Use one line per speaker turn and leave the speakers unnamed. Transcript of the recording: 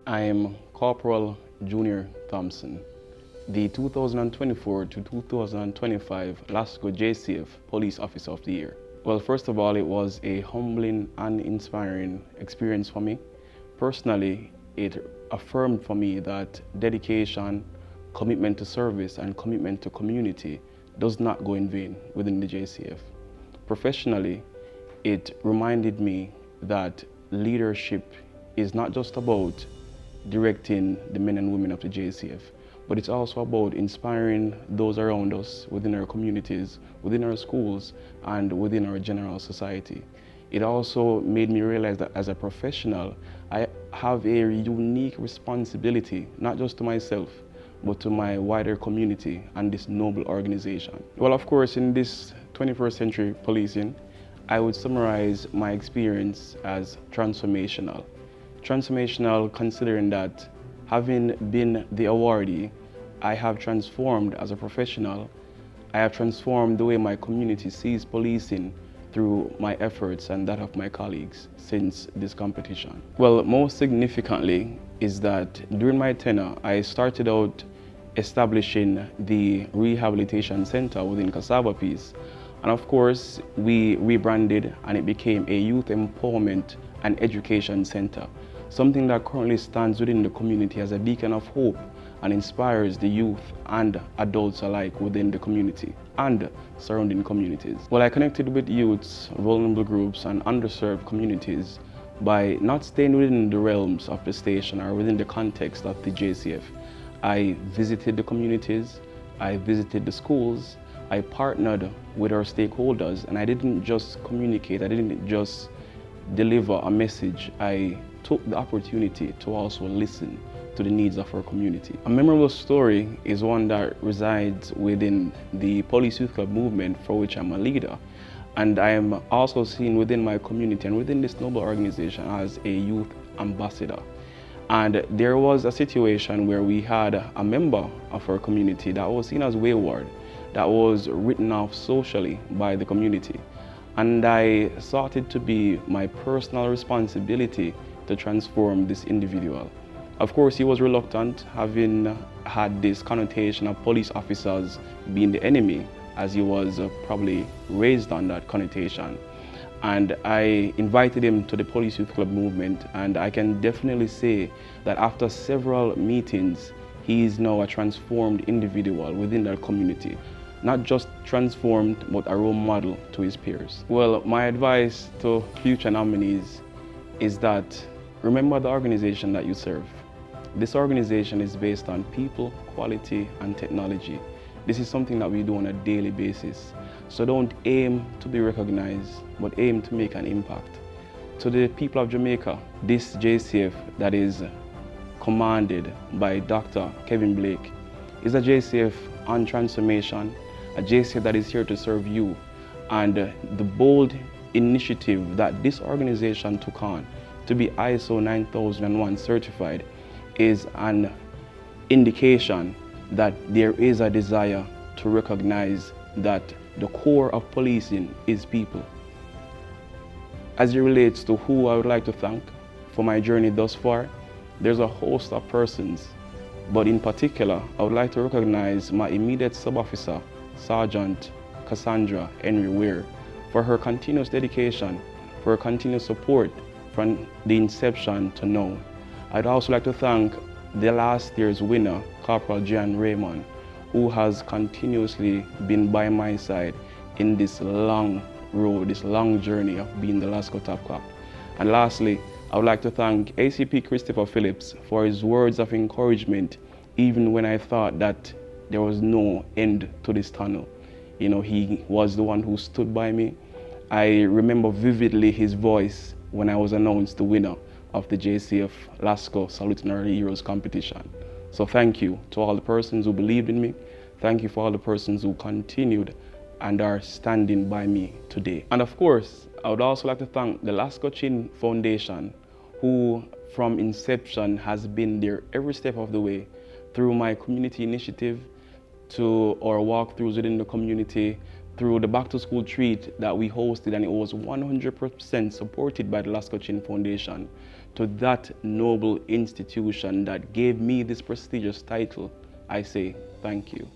I am Corporal Junior Thompson, the 2024 to 2025 Lasco JCF Police Officer of the Year. Well, first of all, it was a humbling and inspiring experience for me. Personally, it affirmed for me that dedication, commitment to service, and commitment to community does not go in vain within the JCF. Professionally, it reminded me that leadership is not just about directing the men and women of the JCF, but it's also about inspiring those around us within our communities, within our schools, and within our general society. It also made me realize that as a professional, I have a unique responsibility, not just to myself, but to my wider community and this noble organization. Well, of course, in this 21st century policing, I would summarize my experience as transformational. Transformational considering that having been the awardee, I have transformed as a professional. I have transformed the way my community sees policing through my efforts and that of my colleagues since this competition. Well, most significantly is that during my tenure, I started out establishing the Rehabilitation Center within Cassava Peace. And of course, we rebranded and it became a Youth Empowerment and Education Center, something that currently stands within the community as a beacon of hope and inspires the youth and adults alike within the community and surrounding communities. Well, I connected with youths, vulnerable groups, and underserved communities by not staying within the realms of the station or within the context of the JCF. I visited the communities, I visited the schools, I partnered with our stakeholders, and I didn't just communicate, I didn't just deliver a message. I took the opportunity to also listen to the needs of our community. A memorable story is one that resides within the Police Youth Club movement, for which I'm a leader. And I am also seen within my community and within this noble organization as a youth ambassador. And there was a situation where we had a member of our community that was seen as wayward, that was written off socially by the community. And I thought it to be my personal responsibility to transform this individual. Of course, he was reluctant, having had this connotation of police officers being the enemy, as he was probably raised on that connotation. And I invited him to the Police Youth Club movement, and I can definitely say that after several meetings, he is now a transformed individual within that community. Not just transformed, but a role model to his peers. Well, my advice to future nominees is that remember the organization that you serve. This organization is based on people, quality, and technology. This is something that we do on a daily basis. So don't aim to be recognized, but aim to make an impact. To the people of Jamaica, this JCF that is commanded by Dr. Kevin Blake is a JCF on transformation, a JCF that is here to serve you. And the bold initiative that this organization took on to be ISO 9001 certified is an indication that there is a desire to recognize that the core of policing is people. As it relates to who I would like to thank for my journey thus far, there's a host of persons, but in particular, I would like to recognize my immediate sub-officer, Sergeant Cassandra Henry Weir, for her continuous dedication, for her continuous support from the inception to now. I'd also like to thank the last year's winner, Corporal John Raymond, who has continuously been by my side in this long road, this long journey of being the Lasco Top Cop. And lastly, I would like to thank ACP Christopher Phillips for his words of encouragement, even when I thought that there was no end to this tunnel. You know, he was the one who stood by me. I remember vividly his voice when I was announced the winner of the JCF Lasco Saluting Our Heroes competition. So thank you to all the persons who believed in me. Thank you for all the persons who continued and are standing by me today. And of course, I would also like to thank the Lasco Chin Foundation, who from inception has been there every step of the way, through my community initiative, to our walkthroughs within the community, through the back to school treat that we hosted, and it was 100% supported by the Lasco Chin Foundation, to that noble institution that gave me this prestigious title, I say thank you.